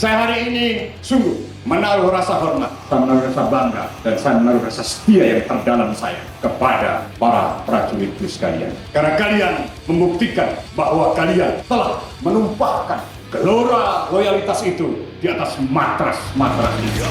Saya hari ini sungguh menaruh rasa hormat, saya menaruh rasa bangga, dan saya menaruh rasa setia yang terdalam saya kepada para prajuritku sekalian. Karena kalian membuktikan bahwa kalian telah menumpahkan gelora loyalitas itu di atas matras-matras ini.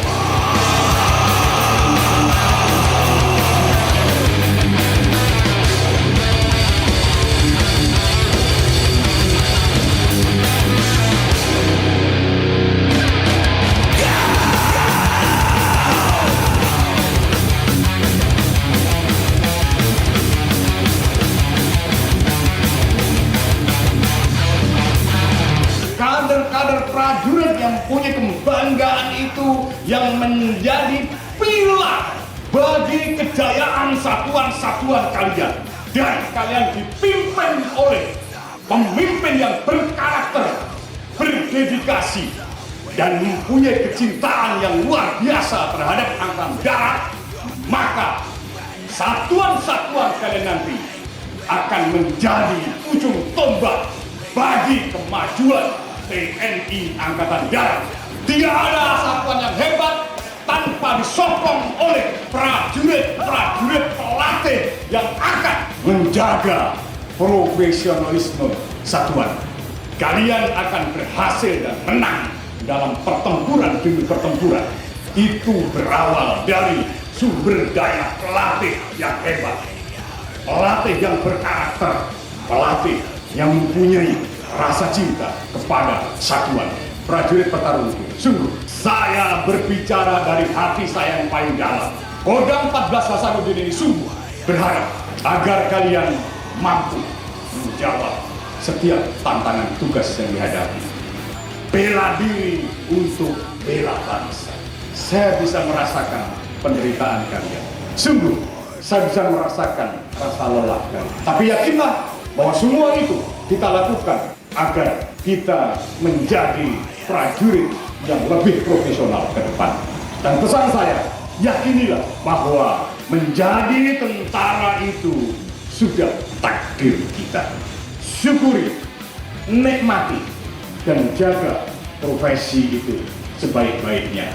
Kader-kader prajurit yang punya kebanggaan itu yang menjadi pilar bagi kejayaan satuan-satuan kalian, dan kalian dipimpin oleh pemimpin yang berkarakter, berdedikasi, dan mempunyai kecintaan yang luar biasa terhadap Angkatan Darat. Maka satuan-satuan kalian nanti akan menjadi ujung tombak bagi kemajuan TNI Angkatan Darat. Tidak ada satuan yang hebat tanpa disokong oleh prajurit-prajurit pelatih yang akan menjaga profesionalisme satuan. Kalian akan berhasil dan menang dalam pertempuran demi pertempuran. Itu berawal dari sumber daya pelatih yang hebat, pelatih yang berkarakter, pelatih yang mempunyai rasa cinta kepada satuan. Prajurit Petarungku, sungguh saya berbicara dari hati saya yang paling dalam. Kodam 14 Hasanuddin ini sungguh berharap agar kalian mampu menjawab setiap tantangan tugas yang dihadapi. Bela diri untuk bela bangsa. Saya bisa merasakan penderitaan kalian. Sungguh saya bisa merasakan rasa lelah kalian. Tapi yakinlah bahwa semua itu kita lakukan agar kita menjadi prajurit yang lebih profesional ke depan. Dan pesan saya, yakinilah bahwa menjadi tentara itu sudah takdir kita. Syukuri, nikmati, dan jaga profesi itu sebaik-baiknya.